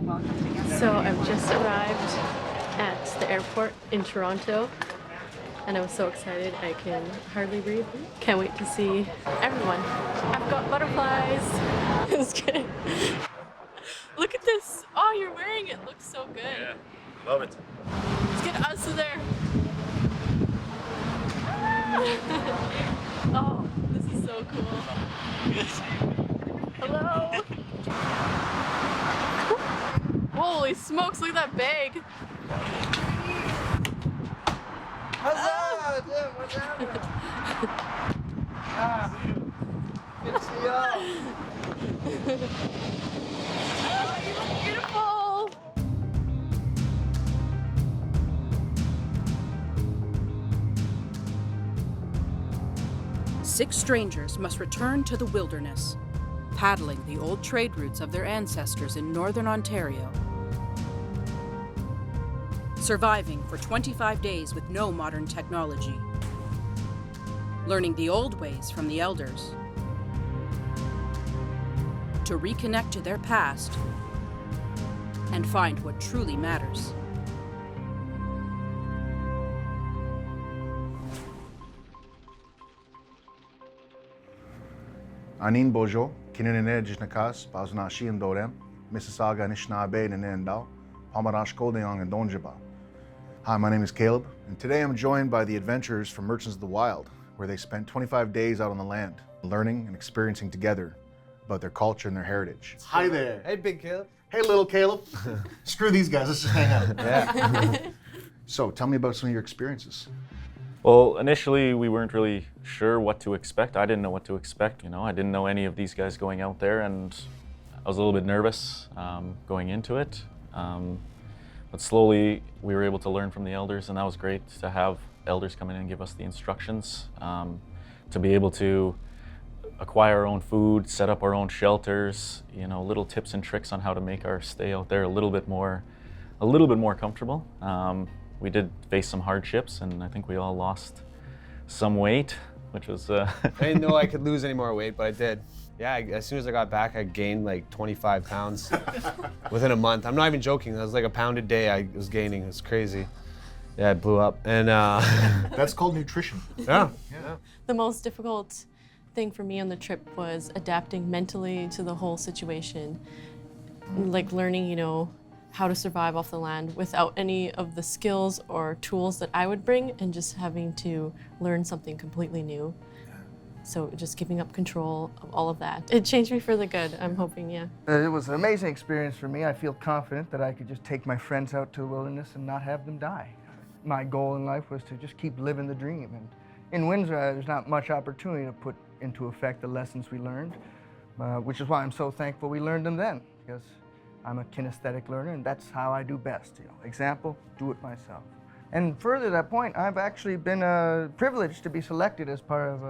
So I've just arrived at the airport in Toronto, and I was so excited I can hardly breathe. Can't wait to see everyone. I've got butterflies. Just kidding. Look at this. Oh, you're wearing it. Looks so good. Yeah, love it. Let's get us there. Oh, this is so cool. Hello. Holy smokes, look at that bag. What's up, Jim? What's happening? Good to see y'all. Oh, you look beautiful. 6 strangers must return to the wilderness, paddling the old trade routes of their ancestors in northern Ontario. Surviving for 25 days with no modern technology. Learning the old ways from the elders. To reconnect to their past and find what truly matters. Anin Bojo, Kinene Jishnakas, Bazunashi and Dorem, Mississauga Anishinaabe Nenendao, Pamarash Kodeong and Donjaba. Hi, my name is Caleb, and today I'm joined by the adventurers from Merchants of the Wild, where they spent 25 days out on the land, learning and experiencing together about their culture and their heritage. Hi there. Hey, Big Caleb. Hey, little Caleb. Screw these guys, let's just hang out. Yeah. So, tell me about some of your experiences. Well, initially we weren't really sure what to expect. I didn't know what to expect. I didn't know any of these guys going out there, and I was a little bit nervous going into it. But slowly we were able to learn from the elders, and that was great to have elders come in and give us the instructions, to be able to acquire our own food, set up our own shelters, little tips and tricks on how to make our stay out there a little bit more comfortable. We did face some hardships, and I think we all lost some weight, which was... I didn't know I could lose any more weight, but I did. Yeah, as soon as I got back, I gained like 25 pounds within a month. I'm not even joking. That was like a pound a day I was gaining. It was crazy. Yeah, I blew up. And That's called nutrition. yeah. The most difficult thing for me on the trip was adapting mentally to the whole situation. Like learning, how to survive off the land without any of the skills or tools that I would bring, and just having to learn something completely new. So just giving up control of all of that. It changed me for the good, I'm hoping, yeah. It was an amazing experience for me. I feel confident that I could just take my friends out to the wilderness and not have them die. My goal in life was to just keep living the dream. And in Windsor, there's not much opportunity to put into effect the lessons we learned, which is why I'm so thankful we learned them then, because I'm a kinesthetic learner, and that's how I do best. Example, do it myself. And further to that point, I've actually been privileged to be selected as part of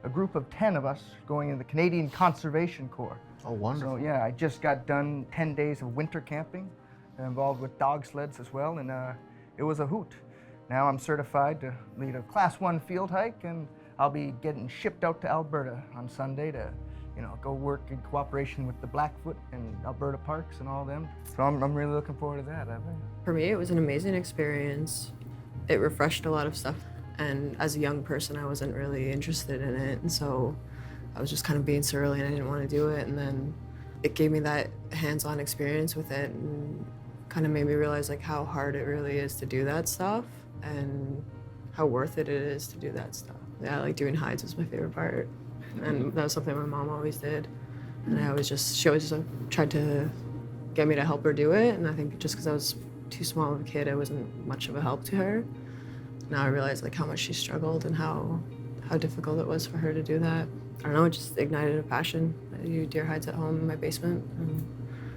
a group of 10 of us going in the Canadian Conservation Corps. Oh, wonderful. So yeah, I just got done 10 days of winter camping, involved with dog sleds as well, and it was a hoot. Now I'm certified to lead a Class 1 field hike, and I'll be getting shipped out to Alberta on Sunday to go work in cooperation with the Blackfoot and Alberta Parks and all them. So I'm really looking forward to that. For me, it was an amazing experience. It refreshed a lot of stuff. And as a young person, I wasn't really interested in it. And so I was just kind of being surly and I didn't want to do it. And then it gave me that hands-on experience with it and kind of made me realize like how hard it really is to do that stuff and how worth it is to do that stuff. Yeah, like doing hides was my favorite part. And that was something my mom always did. And she always tried to get me to help her do it. And I think just because I was too small of a kid, I wasn't much of a help to her. Now I realize like how much she struggled and how difficult it was for her to do that. I don't know, it just ignited a passion. I do deer hides at home in my basement, and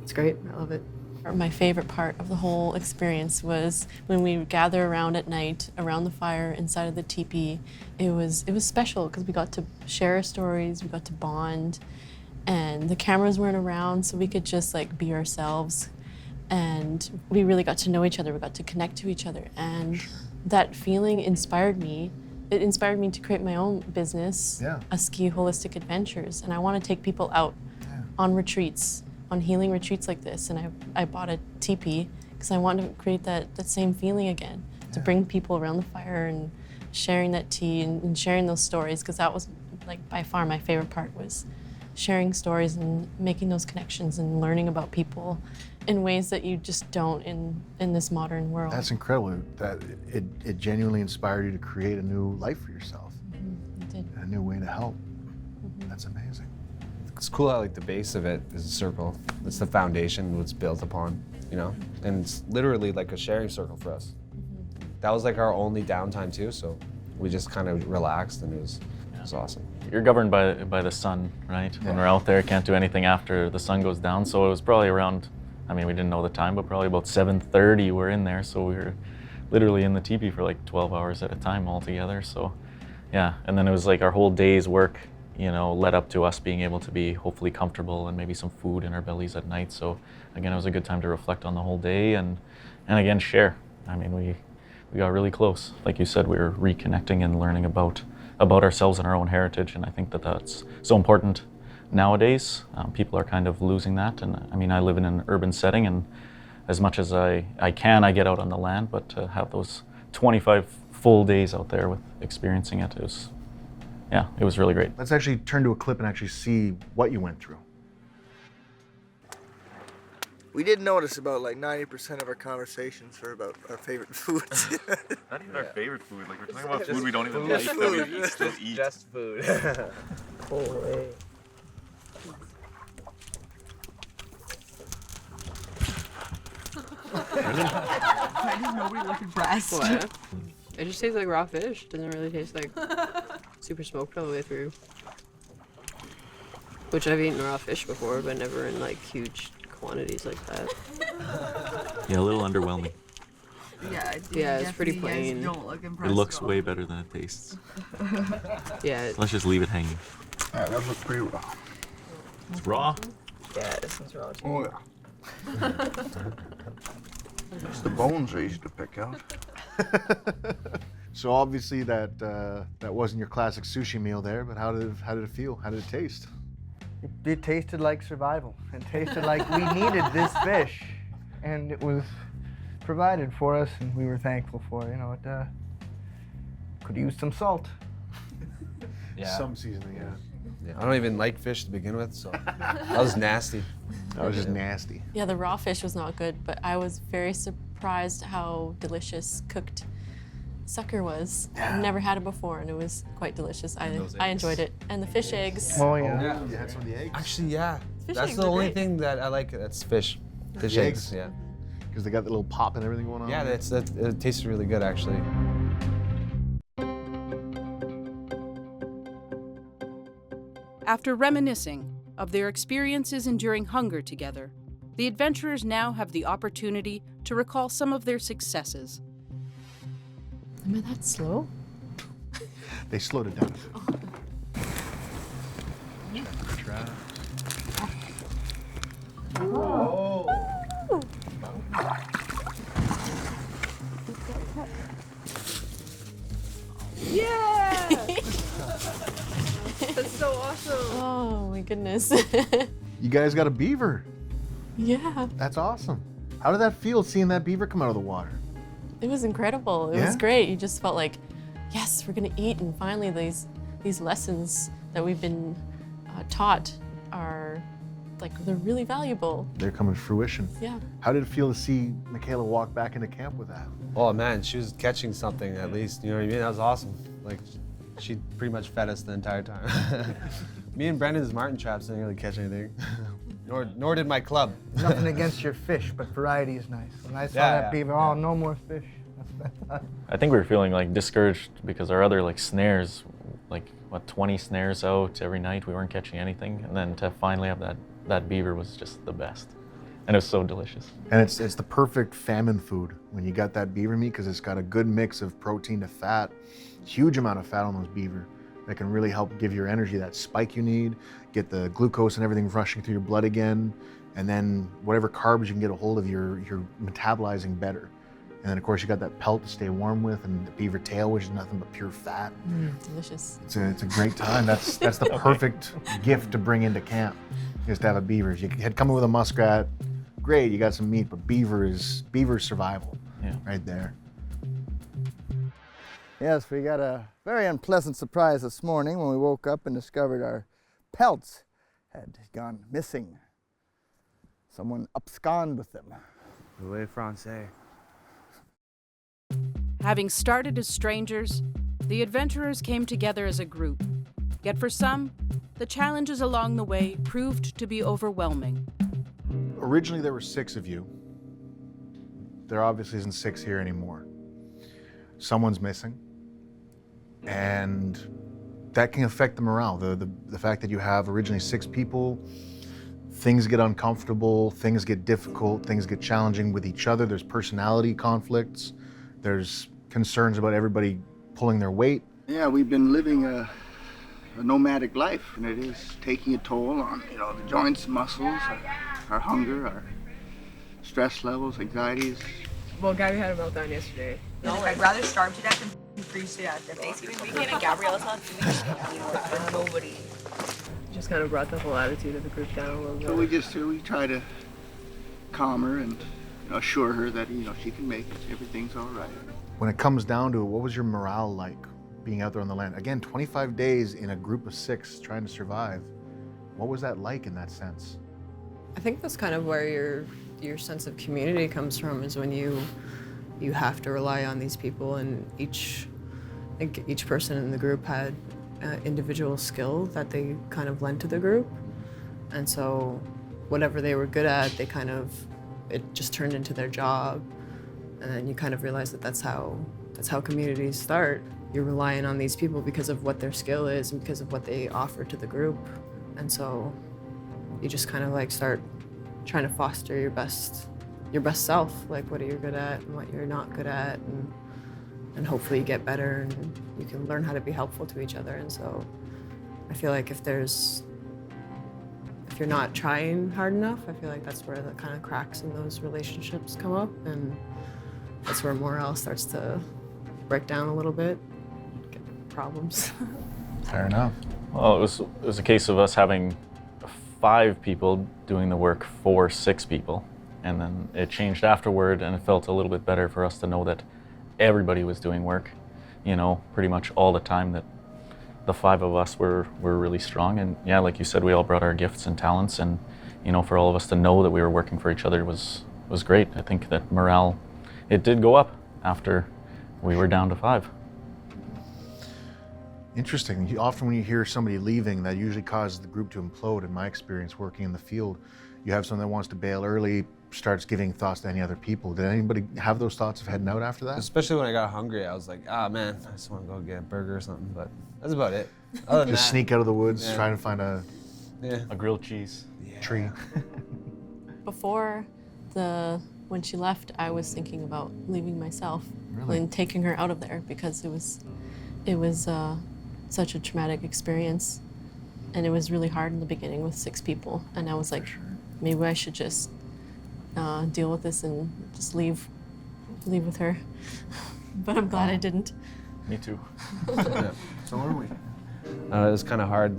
it's great, I love it. My favorite part of the whole experience was when we would gather around at night, around the fire inside of the teepee. It was special because we got to share our stories, we got to bond, and the cameras weren't around, so we could just like be ourselves. And we really got to know each other, we got to connect to each other, and that feeling inspired me. It inspired me to create my own business, Ski Holistic Adventures, and I want to take people out on retreats on healing retreats like this, and I bought a teepee because I wanted to create that same feeling again, to bring people around the fire and sharing that tea and sharing those stories, because that was like by far my favorite part, was sharing stories and making those connections and learning about people in ways that you just don't in this modern world. That's incredible. That it genuinely inspired you to create a new life for yourself. It did. A new way to help. That's amazing. It's cool how like the base of it is a circle. It's the foundation it's built upon, you know? And it's literally like a sharing circle for us. That was like our only downtime too, so we just kind of relaxed and it was awesome. You're governed by the sun, right? When we're out there, can't do anything after the sun goes down. So it was probably around, I mean, we didn't know the time, but probably about 7:30 we're in there. So we were literally in the teepee for like 12 hours at a time altogether. So yeah, and then it was like our whole day's work, you know, led up to us being able to be hopefully comfortable and maybe some food in our bellies at night. So again, it was a good time to reflect on the whole day and again, share. I mean, we got really close. Like you said, we were reconnecting and learning about ourselves and our own heritage, and I think that that's so important nowadays. People are kind of losing that, and I mean, I live in an urban setting, and as much as I get out on the land, but to have those 25 full days out there with experiencing it, it was really great. Let's actually turn to a clip and actually see what you went through. We did notice about like 90% of our conversations were about our favorite foods. Not even our favorite food. Like we're talking about food we don't even like that we still eat. Just food. Holy. Why does nobody look impressed? What? It just tastes like raw fish. Doesn't really taste like super smoked all the way through. Which I've eaten raw fish before, but never in like huge quantities like that. Yeah, a little underwhelming. Yeah, it's pretty plain. Don't look It impressed. looks way better than it tastes. Yeah, Let's just leave it hanging. Alright, that looks pretty raw. It's raw. yeah, this one's raw too. Oh yeah. Just the bones are easy to pick out. So obviously that wasn't your classic sushi meal there, but how did it feel? How did it taste? It tasted like survival. It tasted like we needed this fish, and it was provided for us, and we were thankful for it. You know, it could use some salt. Yeah. Some seasoning, yeah. I don't even like fish to begin with, so that was nasty. That was just nasty. Yeah, the raw fish was not good, but I was very surprised how delicious cooked sucker was. I've never had it before, and it was quite delicious. I enjoyed it. And the fish eggs. Oh yeah. You had some of the eggs? Actually, yeah. Fish That's eggs the are only great. thing that I like. That's fish. Fish The eggs. eggs? Yeah. Because they got the little pop and everything going on. Yeah, it tastes really good actually. After reminiscing of their experiences enduring hunger together, the adventurers now have the opportunity to recall some of their successes. Am I that slow? They slowed it down a bit. Yeah! That's so awesome. Oh my goodness. You guys got a beaver. Yeah, That's awesome. How did that feel seeing that beaver come out of the water? it was incredible. It was Yeah? great. You just felt like, yes, we're gonna eat, and finally these lessons that we've been taught are like, they're really valuable. They're coming to fruition. Yeah. How did it feel to see Michaela walk back into camp with that? Oh man, she was catching something at least. You know what I mean? That was awesome. Like, she pretty much fed us the entire time. Me and Brendan's martin traps didn't really catch anything. Nor did my club. Nothing against your fish, but variety is nice. When I saw Yeah, that yeah, beaver, yeah. oh, no more fish. That's what I thought. I think we were feeling like discouraged because our other like snares, like what, 20 snares out every night, we weren't catching anything, and then to finally have that beaver was just the best, and it was so delicious. And it's the perfect famine food when you got that beaver meat, because it's got a good mix of protein to fat, huge amount of fat on those beaver that can really help give your energy that spike you need, get the glucose and everything rushing through your blood again, and then whatever carbs you can get a hold of, you're metabolizing better. And then of course you got that pelt to stay warm with, and the beaver tail, which is nothing but pure fat. Delicious. It's a great time. That's the perfect gift to bring into camp. is to have a beaver. If you had come in with a muskrat, great, you got some meat, but beaver's survival, right there. Yes, we got a very unpleasant surprise this morning when we woke up and discovered our pelts had gone missing. Someone absconded with them. Le français. Having started as strangers, the adventurers came together as a group. Yet for some, the challenges along the way proved to be overwhelming. Originally there were 6 of you. There obviously isn't 6 here anymore. Someone's missing, and that can affect the morale. The fact that you have originally 6 people, things get uncomfortable, things get difficult, things get challenging with each other. There's personality conflicts. There's concerns about everybody pulling their weight. Yeah, we've been living a nomadic life, and it is taking a toll on, the joints, muscles, our hunger, our stress levels, anxieties. Well, Gabby had a meltdown yesterday. No, I'd rather starve to death than freeze to death. If Thanksgiving weekend and Gabriella's not doing nobody. Just kind of brought the whole attitude of the group down a little bit. So we try to calm her and assure her that she can make it. Everything's all right. When it comes down to it, what was your morale like being out there on the land? Again, 25 days in a group of 6 trying to survive. What was that like in that sense? I think that's kind of where your sense of community comes from, is when you have to rely on these people, and I think each person in the group had individual skill that they kind of lent to the group, and so whatever they were good at, it just turned into their job, and then you kind of realize that that's how communities start. You're relying on these people because of what their skill is and because of what they offer to the group, and so you just kind of like start trying to foster your best self, like what are you good at and what you're not good at, and hopefully you get better and you can learn how to be helpful to each other. And so I feel like if you're not trying hard enough, I feel like that's where the kind of cracks in those relationships come up, and that's where morale starts to break down a little bit, get problems. Fair enough. Well, it was a case of us having 5 people doing the work for 6 people. And then it changed afterward, and it felt a little bit better for us to know that everybody was doing work, pretty much all the time, that the 5 of us were really strong. And yeah, like you said, we all brought our gifts and talents, and for all of us to know that we were working for each other was great. I think that morale, it did go up after we were down to 5. Interesting. Often when you hear somebody leaving, that usually causes the group to implode. In my experience working in the field, you have someone that wants to bail early, starts giving thoughts to any other people. Did anybody have those thoughts of heading out after that? Especially when I got hungry, I was like, man, I just want to go get a burger or something, but that's about it. Other than Just that, sneak out of the woods, trying to find a grilled cheese tree. Before when she left, I was thinking about leaving myself and taking her out of there, because it was such a traumatic experience, and it was really hard in the beginning with 6 people, and I was like, maybe I should just deal with this and just leave with her. But I'm glad I didn't. Me too. So are we. it was kind of hard,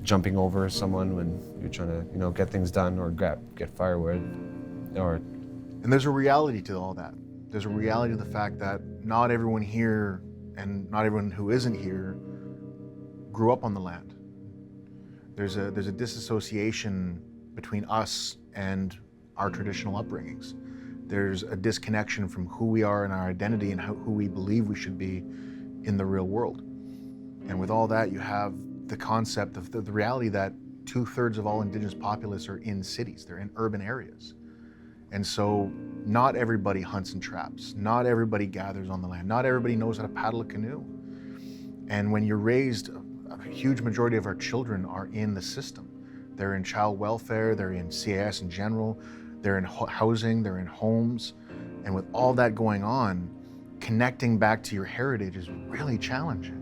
jumping over someone when you're trying to, get things done or get firewood, And there's a reality to all that. There's a reality to the fact that not everyone here and not everyone who isn't here grew up on the land. There's a disassociation between us and our traditional upbringings. There's a disconnection from who we are and our identity and who we believe we should be in the real world. And with all that, you have the concept of the reality that 2/3 of all indigenous populace are in cities. They're in urban areas. And so not everybody hunts and traps. Not everybody gathers on the land. Not everybody knows how to paddle a canoe. And when you're raised, a huge majority of our children are in the system. They're in child welfare, they're in CAS in general, they're in housing, they're in homes. And with all that going on, connecting back to your heritage is really challenging.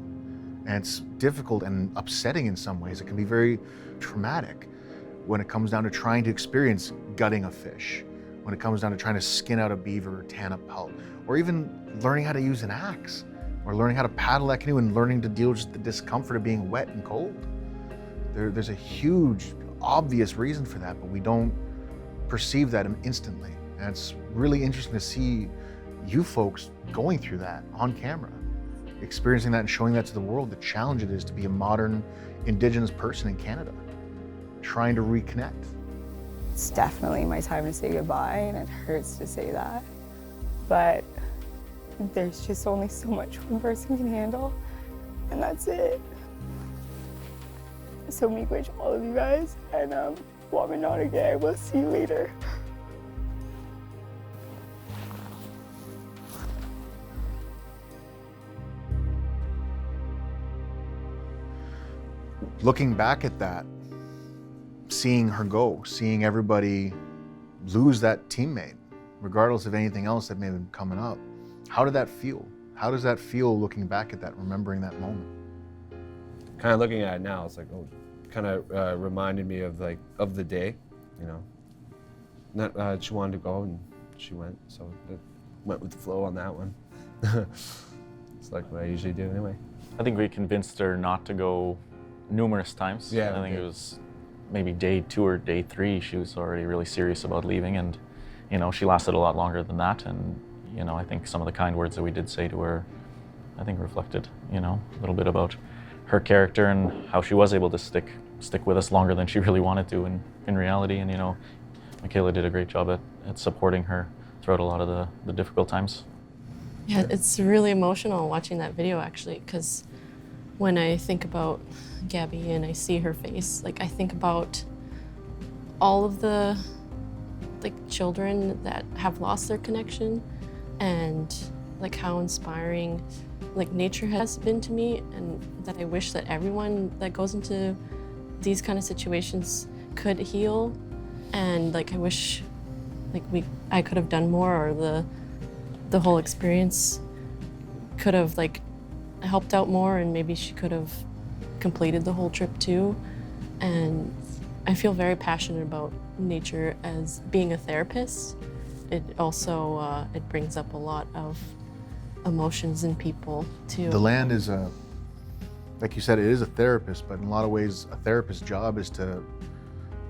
And it's difficult and upsetting in some ways. It can be very traumatic when it comes down to trying to experience gutting a fish, when it comes down to trying to skin out a beaver or tan a pelt, or even learning how to use an axe, or learning how to paddle that canoe and learning to deal with the discomfort of being wet and cold. There's a huge, obvious reason for that, but we don't perceive that instantly. And it's really interesting to see you folks going through that on camera, experiencing that and showing that to the world, the challenge it is to be a modern Indigenous person in Canada, trying to reconnect. It's definitely my time to say goodbye, and it hurts to say that. But there's just only so much one person can handle, and that's it. So miigwech all of you guys, and Waminanage, we'll see you later. Looking back at that, seeing her go, seeing everybody lose that teammate, regardless of anything else that may have been coming up, how did that feel? How does that feel looking back at that, remembering that moment? Kind of looking at it now, it's like, oh, kind of reminded me of the day, you know. She wanted to go and she went, so it went with the flow on that one. It's like what I usually do anyway. I think we convinced her not to go numerous times. Yeah, I think it was maybe day 2 or day 3, she was already really serious about leaving, and you know, she lasted a lot longer than that. And you know, I think some of the kind words that we did say to her, I think reflected, you know, a little bit about her character and how she was able to stick with us longer than she really wanted to in reality. And you know, Michaela did a great job at supporting her throughout a lot of the difficult times. Yeah, it's really emotional watching that video actually, because when I think about Gabby and I see her face, like I think about all of the children that have lost their connection, and like how inspiring like nature has been to me, and that I wish that everyone that goes into these kind of situations could heal. And like I wish like I could have done more, or the whole experience could have like helped out more, and maybe she could have completed the whole trip too. And I feel very passionate about nature as being a therapist. It also it brings up a lot of emotions in people too. The land is like you said, it is a therapist, but in a lot of ways, a therapist's job is to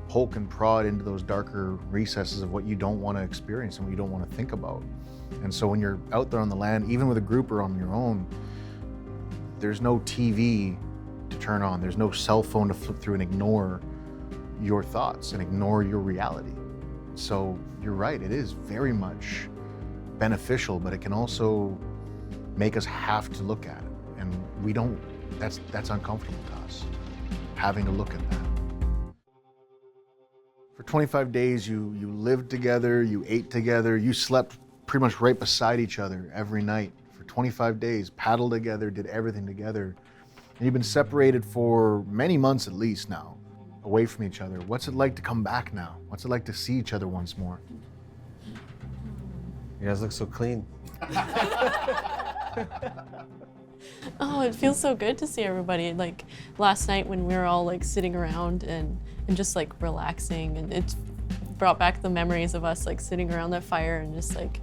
poke and prod into those darker recesses of what you don't want to experience and what you don't want to think about. And so when you're out there on the land, even with a group or on your own, there's no TV to turn on. There's no cell phone to flip through and ignore your thoughts and ignore your reality. So you're right, it is very much beneficial, but it can also make us have to look at it. And we don't, that's uncomfortable to us, having to look at that. For 25 days, you lived together, you ate together, you slept pretty much right beside each other every night. For 25 days, paddled together, did everything together. And you've been separated for many months at least now, away from each other. What's it like to come back now? What's it like to see each other once more? You guys look so clean. Oh, it feels so good to see everybody. Like last night when we were all like sitting around and just like relaxing, and it brought back the memories of us like sitting around that fire and just like,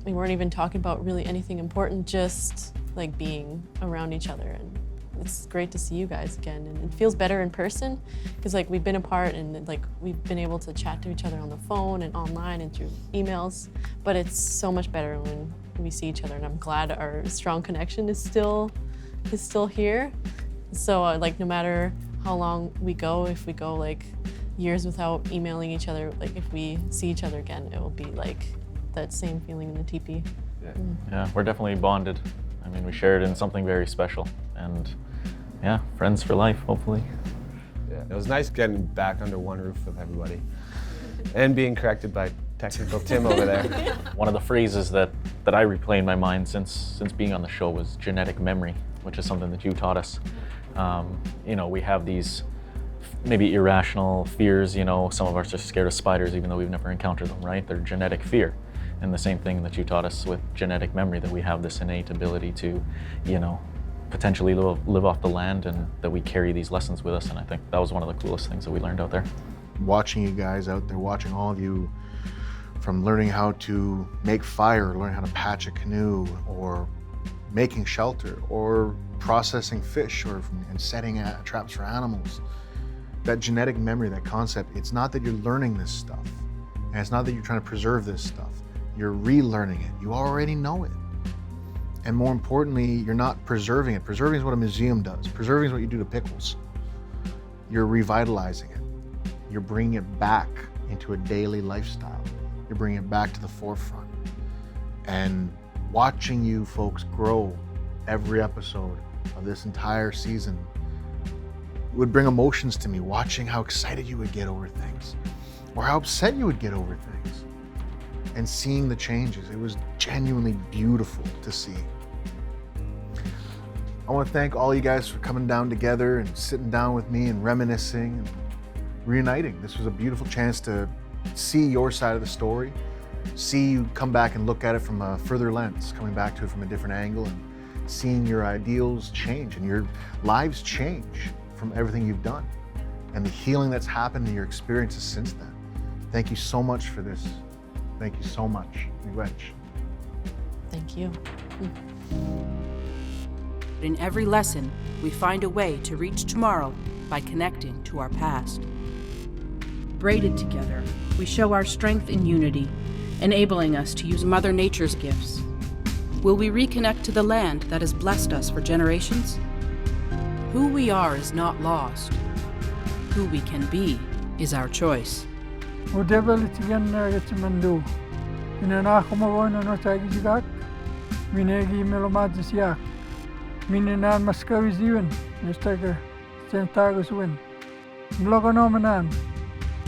we weren't even talking about really anything important, just like being around each other. And it's great to see you guys again, and it feels better in person because like we've been apart and like we've been able to chat to each other on the phone and online and through emails, but it's so much better when we see each other, and I'm glad our strong connection is still here. So like no matter how long we go, if we go like years without emailing each other, like if we see each other again, it will be like that same feeling in the teepee. Yeah, we're definitely bonded. I mean, we shared in something very special, and yeah, friends for life, hopefully. Yeah, it was nice getting back under one roof with everybody and being corrected by technical Tim over there. One of the phrases that I replay in my mind since being on the show was genetic memory, which is something that you taught us. You know, we have these maybe irrational fears, you know, some of us are scared of spiders even though we've never encountered them, right? They're genetic fear. And the same thing that you taught us with genetic memory, that we have this innate ability to, you know, potentially live off the land, and that we carry these lessons with us. And I think that was one of the coolest things that we learned out there. Watching you guys out there, watching all of you, from learning how to make fire, learning how to patch a canoe, or making shelter, or processing fish and setting traps for animals. That genetic memory, that concept, it's not that you're learning this stuff, and it's not that you're trying to preserve this stuff. You're relearning it. You already know it. And more importantly, you're not preserving it. Preserving is what a museum does. Preserving is what you do to pickles. You're revitalizing it. You're bringing it back into a daily lifestyle. You're bringing it back to the forefront. And watching you folks grow every episode of this entire season would bring emotions to me, watching how excited you would get over things or how upset you would get over things, and seeing the changes. It was genuinely beautiful to see. I want to thank all you guys for coming down together and sitting down with me and reminiscing and reuniting. This was a beautiful chance to see your side of the story, see you come back and look at it from a further lens, coming back to it from a different angle and seeing your ideals change and your lives change from everything you've done and the healing that's happened in your experiences since then. Thank you so much for this. Thank you so much. Miigwech. Thank you. In every lesson, we find a way to reach tomorrow by connecting to our past. Braided together, we show our strength in unity, enabling us to use Mother Nature's gifts. Will we reconnect to the land that has blessed us for generations? Who we are is not lost. Who we can be is our choice. Mininan maskawiziwen, nestaga sentagus win. Mlogonomenan,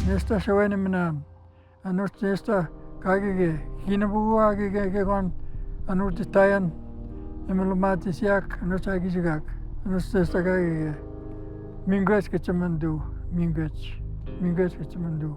nesta shawenemenan. Anut nesta kagege, hinabuagege gon, anut tayan, emelomatis yak, anut agizigak, anut nesta kagege. Mingwech kechamandu, mingwech kechamandu.